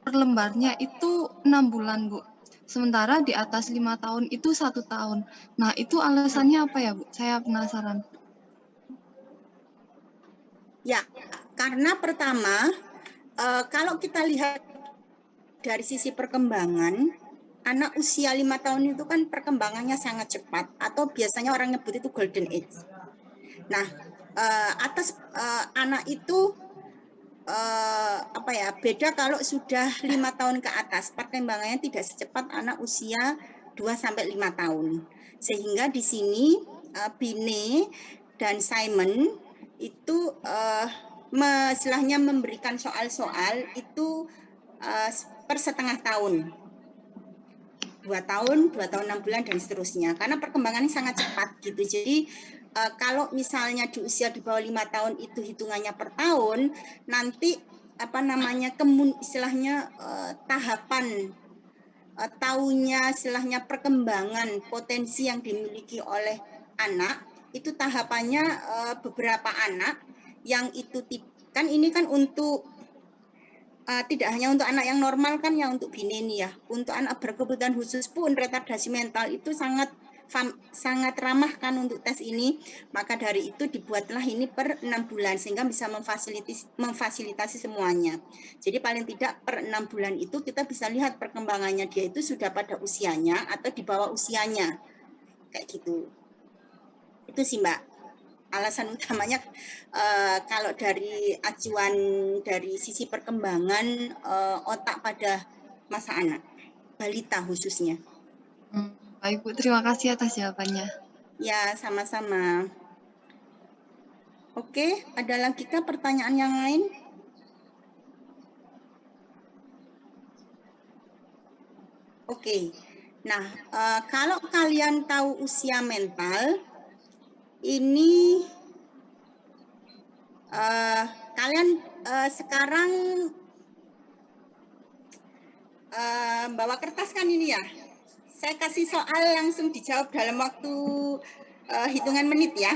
per lembarnya itu 6 bulan, Bu. Sementara di atas 5 tahun itu 1 tahun. Nah, itu alasannya apa ya, Bu? Saya penasaran. Ya, karena pertama kalau kita lihat dari sisi perkembangan, anak usia 5 tahun itu kan perkembangannya sangat cepat, atau biasanya orang nyebut itu golden age. Nah, atas anak itu beda kalau sudah 5 tahun ke atas, perkembangannya tidak secepat anak usia 2-5 tahun. Sehingga di sini Binet dan Simon itu istilahnya memberikan soal-soal itu per setengah tahun. 2 tahun, 2 tahun 6 bulan dan seterusnya. Karena perkembangannya sangat cepat gitu. Jadi kalau misalnya di usia di bawah 5 tahun itu hitungannya per tahun, nanti istilahnya tahapan tahunnya, istilahnya perkembangan potensi yang dimiliki oleh anak itu tahapannya beberapa anak yang itu kan ini kan untuk tidak hanya untuk anak yang normal kan ya, untuk Binet ini ya, untuk anak berkebutuhan khusus pun retardasi mental itu sangat ramah kan untuk tes ini. Maka dari itu dibuatlah ini per 6 bulan sehingga bisa memfasilitasi semuanya. Jadi paling tidak per 6 bulan itu kita bisa lihat perkembangannya dia itu sudah pada usianya atau di bawah usianya. Kayak gitu. Itu sih Mbak. Alasan utamanya kalau dari acuan dari sisi perkembangan otak pada masa anak, balita khususnya. Baik Bu, terima kasih atas jawabannya. Ya, sama-sama. Oke, ada lagi kah pertanyaan yang lain? Oke, nah kalau kalian tahu usia mental, ini kalian sekarang bawa kertas kan ini ya? Saya kasih soal langsung dijawab dalam waktu hitungan menit ya.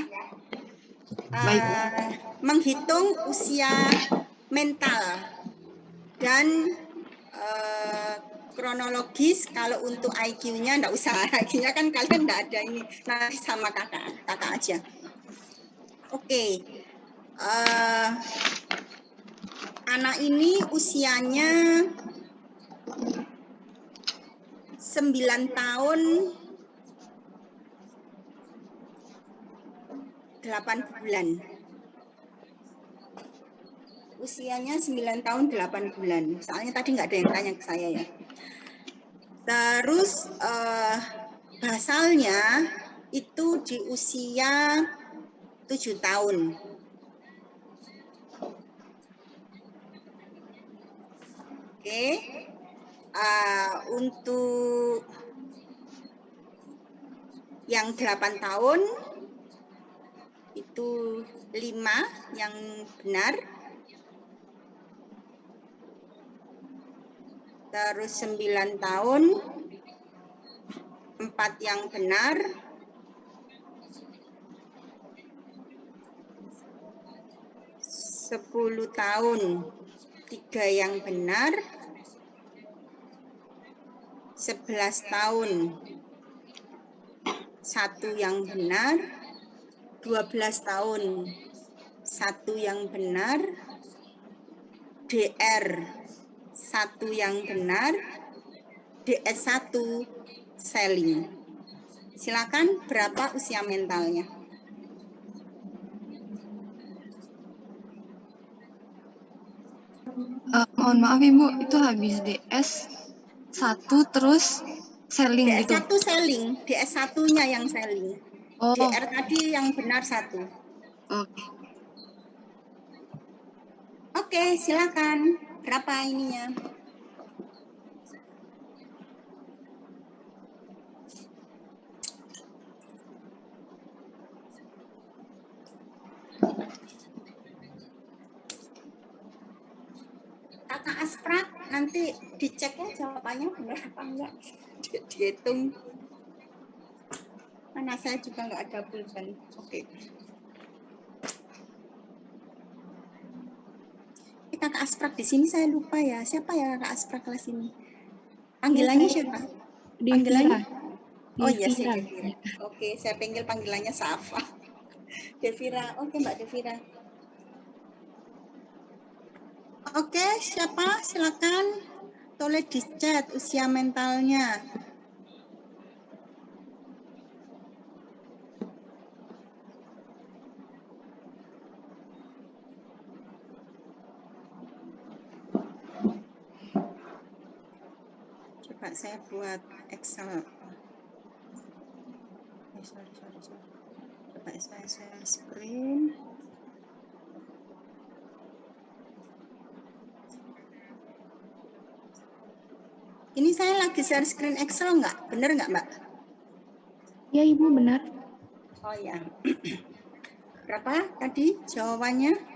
Baik. Menghitung usia mental dan kronologis. Kalau untuk IQ-nya enggak usah, IQ-nya kan kalian enggak ada ini, nanti sama kakak aja. Oke. Anak ini usianya 9 tahun 8 bulan. Usianya 9 tahun 8 bulan. Soalnya tadi nggak ada yang tanya ke saya ya. Terus basalnya itu di usia 7 tahun. Oke. Untuk yang 8 tahun itu 5 yang benar. terus 9 tahun, 4 yang benar, 10 tahun, 3 yang benar, 11 tahun, 1 yang benar, 12 tahun, 1 yang benar, DR 1 yang benar, DS1 selling. Silakan, berapa usia mentalnya? Mohon maaf Ibu, itu habis DS 1 terus selling gitu. DS1 selling, DS1-nya yang selling. Oh, DR tadi yang benar 1. oke. Oke, silakan. Berapa ininya? Kakak Aspra, nanti dicek ya jawabannya benar apa enggak. Dihitung. Mana saya juga nggak ada pulpen. Oke. Kakak Aspra di sini saya lupa ya. Siapa ya Kakak Aspra kelas ini? Panggilannya siapa? Panggilannya? Oh iya sih, Devira. Oke, saya panggil panggilannya Safa. Devira. Oke, Mbak Devira. Oke, siapa? Silakan. Tolong di chat usia mentalnya. Coba saya buat Excel. Sorry. Coba saya share screen. Ini saya lagi share screen Excel nggak? Bener nggak, Mbak? Ya, Ibu, benar. Oh ya. Berapa tadi jawabannya?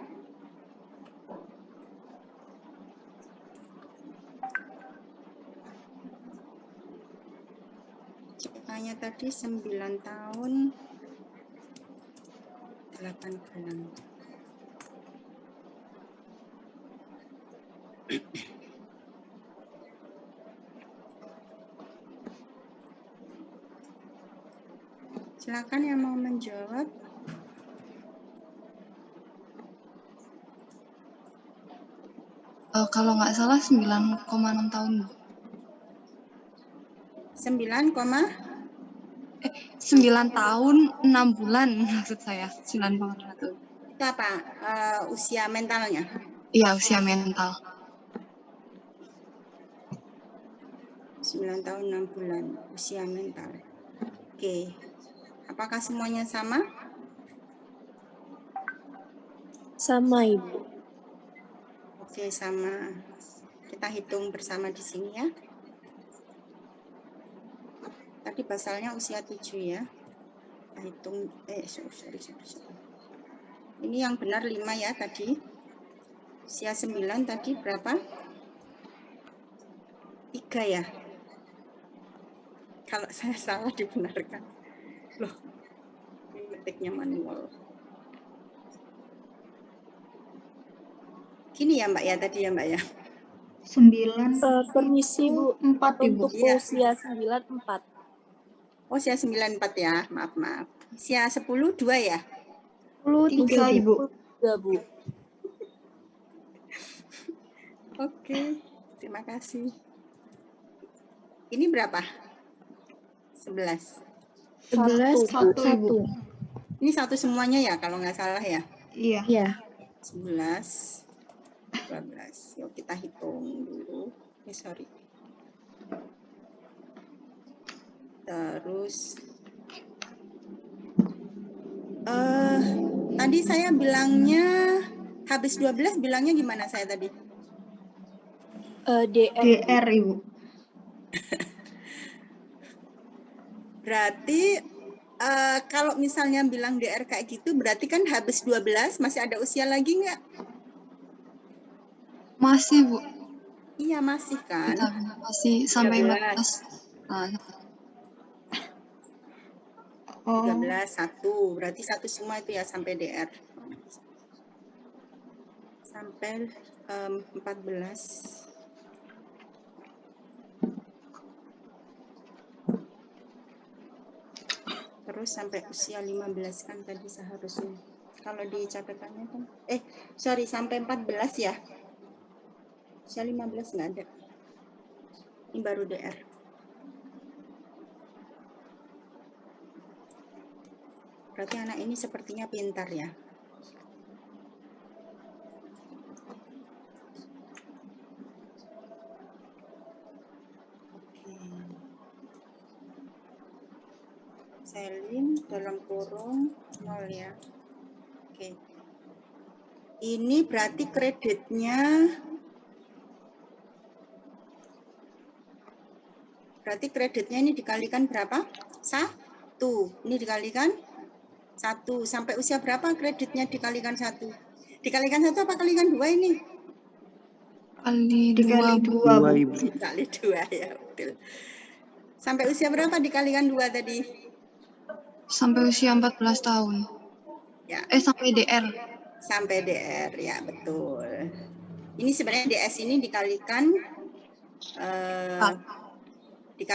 Ceritanya tadi 9 tahun 8 bulan. Silakan yang mau menjawab. Kalau nggak salah 9,6 tahun. 9, 9 tahun 6 bulan maksud saya. 9,6 tahun. itu apa? Usia mentalnya. Iya, usia mental. 9 tahun 6 bulan usia mental. Oke. Apakah semuanya sama? Sama, Ibu. Oke, sama. Kita hitung bersama di sini ya. Tadi basalnya usia 7 ya. Kita hitung, sorry. Ini yang benar 5 ya tadi. Usia 9 tadi berapa? 3 ya. Kalau saya salah dibenarkan. Loh, ini ngetiknya manual. Gini ya Mbak ya tadi ya Mbak ya. 9 Permisi, Bu. 4 Ibu. Untuk Iya. usia 94. Oh, usia 94 ya. Maaf. Usia 10 2 ya. 3 Ibu. 3, Bu. Oke, terima kasih. Ini berapa? 11. 11, 1 Ibu. Ini satu semuanya ya kalau nggak salah ya. Iya. Iya. 11, 12. Yuk kita hitung dulu. Sorry. Terus tadi saya bilangnya habis 12 bilangnya gimana saya tadi? DR. DR Ibu. Berarti kalau misalnya bilang DR kayak gitu berarti kan habis 12 masih ada usia lagi nggak? Masih, Bu. Iya masih kan. Bentar, masih sampai 13. 14. Nah, Oh, 13 1. Berarti satu semua itu ya sampai DR. Sampai 14. Terus sampai usia 15 kan tadi seharusnya. Kalau di catatannya kan sorry sampai 14 ya. Usia 15 nggak ada. Ini baru DR. Berarti anak ini sepertinya pintar ya. Selin dalam kurung 0 ya. Oke. Ini berarti kreditnya ini dikalikan berapa? 1. Ini dikalikan 1. Sampai usia berapa kreditnya dikalikan 1? Dikalikan 1 apa kalikan 2 ini? kali 2, dikali Bu. 2, Bu. Ibu. Dikali 2 ya, betul. Sampai usia berapa dikalikan 2 tadi? Sampai usia 14 tahun. Ya, Sampai DR. sampai DR ya, betul. Ini sebenarnya DS ini dikalikan 4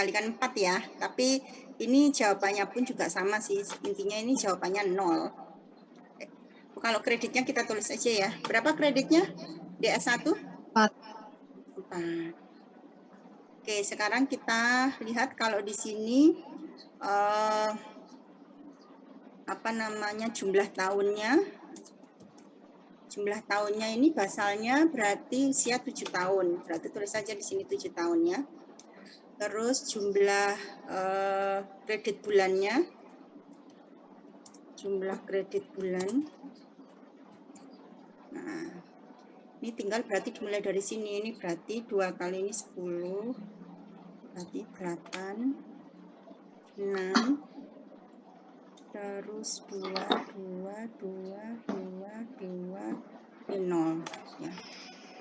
ya, tapi ini jawabannya pun juga sama sih. Intinya ini jawabannya 0. Kalau kreditnya kita tulis aja ya. Berapa kreditnya? DS1? 4. 4. Oke, sekarang kita lihat kalau di sini jumlah tahunnya. Jumlah tahunnya ini basalnya berarti usia 7 tahun. Berarti tulis saja di sini 7 tahunnya. Terus jumlah kredit bulannya. Jumlah kredit bulan. Nah, ini tinggal berarti dimulai dari sini. Ini berarti 2 kali ini 10. Berarti 8. 6. Terus 2, 0 ya.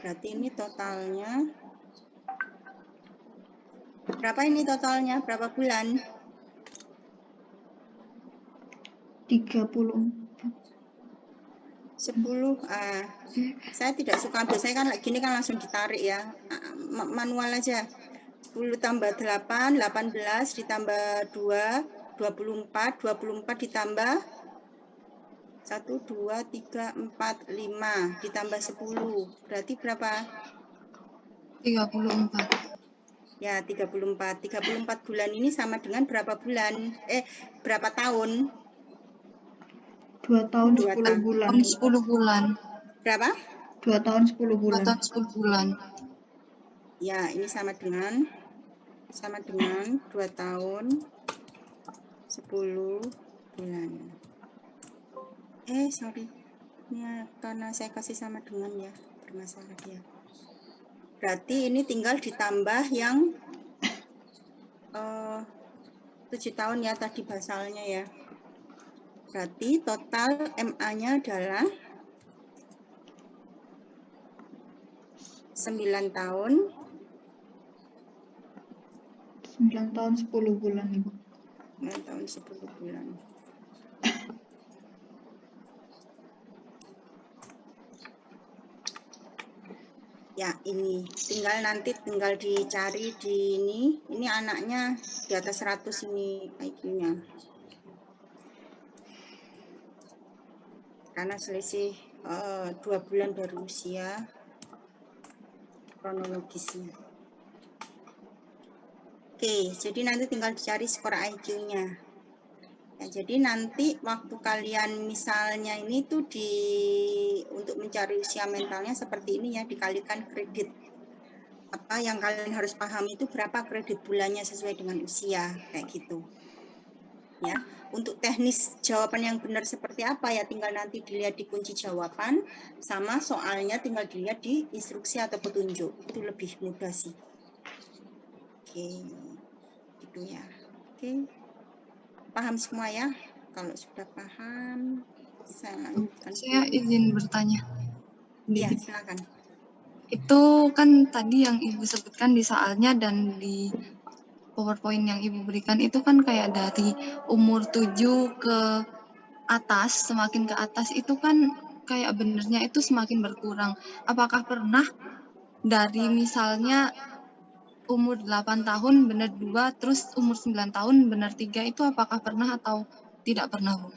Berarti ini totalnya berapa ini totalnya? Berapa bulan? 34. 10. Saya tidak suka biasanya kan gini kan langsung ditarik ya. Manual aja. 10 tambah 8, 18 ditambah 2, 24, 24 ditambah 1, 2, 3, 4, 5 ditambah 10. Berarti berapa? 34. Ya, 34. 34 bulan ini sama dengan berapa bulan? Berapa tahun? 2 tahun 2 10 tahun. bulan. 10 bulan. Berapa? 2 tahun 10 2 bulan. tahun 10 bulan. Ya, ini sama dengan 2 tahun 10 bulan. Sorry. Ini karena saya kasih sama dengan ya, bermasalah dia. Berarti ini tinggal ditambah yang 7 tahun ya tadi basalnya ya. Berarti total MA-nya adalah 9 tahun 9 tahun 10 bulan, Ibu. 9 tahun 10 bulan. Ya, ini tinggal dicari di ini anaknya di atas 100 ini IQ-nya. Karena selisih 2 bulan dari usia kronologisnya. Oke, jadi nanti tinggal dicari skor IQ-nya. Ya, jadi nanti waktu kalian misalnya ini tuh untuk mencari usia mentalnya seperti ini ya, dikalikan kredit. Apa yang kalian harus pahami itu berapa kredit bulannya sesuai dengan usia, kayak gitu. Ya, untuk teknis jawaban yang benar seperti apa ya tinggal nanti dilihat di kunci jawaban, sama soalnya tinggal dilihat di instruksi atau petunjuk. Itu lebih mudah sih. Oke, gitu ya. Oke. Paham semua ya? Kalau sudah paham, saya lanjutkan. Saya izin bertanya. Iya, silakan. Itu kan tadi yang Ibu sebutkan di soalnya dan di PowerPoint yang Ibu berikan itu kan kayak dari umur 7 ke atas, semakin ke atas itu kan kayak benernya itu semakin berkurang. Apakah pernah dari misalnya umur 8 tahun benar 2, terus umur 9 tahun benar 3 itu apakah pernah atau tidak pernah, Bu?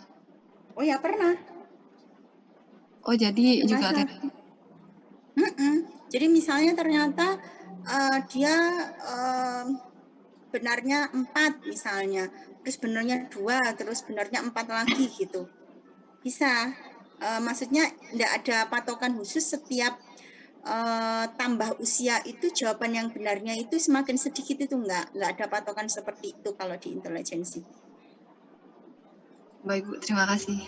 Oh ya pernah. Oh, jadi Ada juga ada. Jadi misalnya ternyata dia benarnya 4 misalnya, terus benarnya 2, terus benarnya 4 lagi gitu. Bisa. Maksudnya tidak ada patokan khusus, setiap tambah usia itu jawaban yang benarnya itu semakin sedikit, itu enggak ada patokan seperti itu kalau di intelijensi. Baik, Bu. Terima kasih.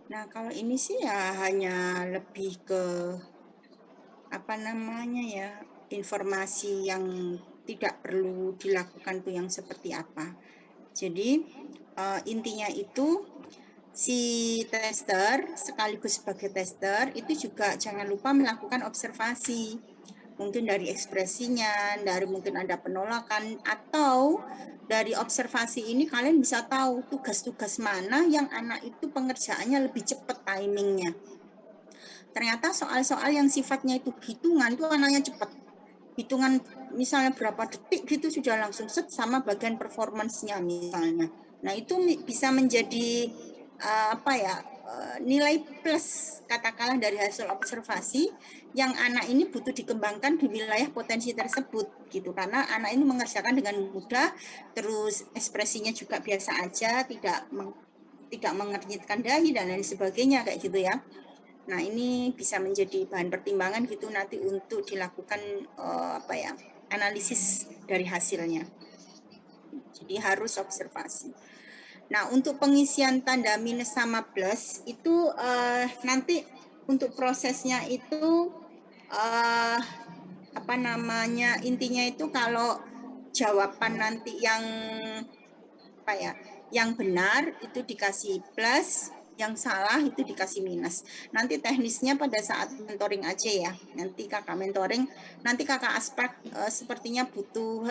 Nah, kalau ini sih ya hanya lebih ke apa namanya ya, informasi yang tidak perlu dilakukan tuh yang seperti apa. Jadi intinya itu si tester sekaligus sebagai tester itu juga jangan lupa melakukan observasi. Mungkin dari ekspresinya, dari mungkin ada penolakan, atau dari observasi ini kalian bisa tahu tugas-tugas mana yang anak itu pengerjaannya lebih cepat timingnya. Ternyata soal-soal yang sifatnya itu hitungan itu anaknya cepat. Hitungan misalnya berapa detik gitu sudah langsung set sama bagian performance-nya misalnya. Nah, itu bisa menjadi nilai plus katakanlah dari hasil observasi yang anak ini butuh dikembangkan di wilayah potensi tersebut gitu, karena anak ini mengerjakan dengan mudah, terus ekspresinya juga biasa aja, tidak mengernyitkan dahi dan lain sebagainya kayak gitu ya. Nah, ini bisa menjadi bahan pertimbangan gitu nanti untuk dilakukan analisis dari hasilnya. Jadi harus observasi. Nah, untuk pengisian tanda minus sama plus itu nanti untuk prosesnya itu intinya itu kalau jawaban nanti yang yang benar itu dikasih plus, yang salah itu dikasih minus. Nanti teknisnya pada saat mentoring aja ya. Nanti kakak mentoring, nanti kakak aspek sepertinya butuh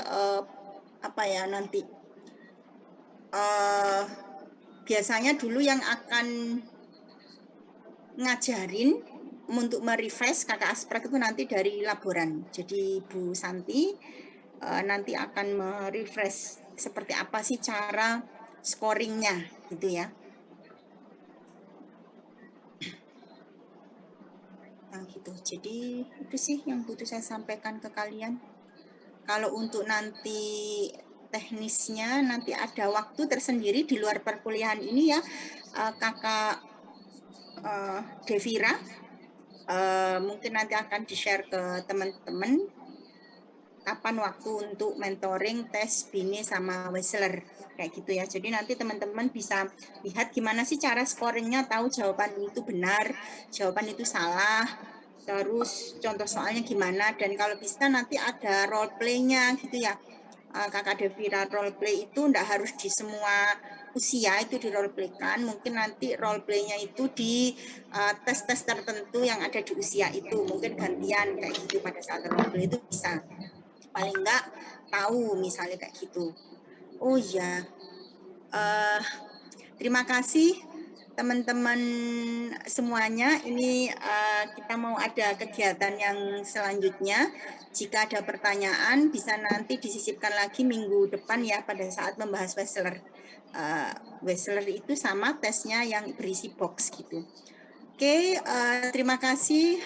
nanti biasanya dulu yang akan ngajarin untuk merefresh kakak aspek itu nanti dari laboran. Jadi Bu Santi nanti akan merefresh seperti apa sih cara scoringnya gitu ya. Nah gitu. Jadi itu sih yang butuh saya sampaikan ke kalian. Kalau untuk nanti teknisnya nanti ada waktu tersendiri di luar perkuliahan ini ya, kakak Devira mungkin nanti akan di-share ke teman-teman kapan waktu untuk mentoring tes Bine sama Wechsler kayak gitu ya. Jadi nanti teman-teman bisa lihat gimana sih cara scoringnya, tahu jawaban itu benar, jawaban itu salah, terus contoh soalnya gimana, dan kalau bisa nanti ada role play-nya gitu ya. Kakak Devira role play itu enggak harus di semua usia itu di role play kan, mungkin nanti role play-nya itu di tes-tes tertentu yang ada di usia itu, mungkin gantian kayak gitu pada saat role play itu bisa. Paling enggak tahu misalnya kayak gitu. Oh iya, terima kasih teman-teman semuanya. Ini kita mau ada kegiatan yang selanjutnya. Jika ada pertanyaan bisa nanti disisipkan lagi minggu depan ya pada saat membahas Wechsler. Wechsler itu sama tesnya yang berisi box gitu. Oke, terima kasih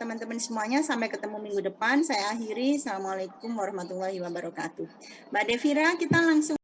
teman-teman semuanya. Sampai ketemu minggu depan. Saya akhiri. Assalamualaikum warahmatullahi wabarakatuh. Mbak Devira, kita langsung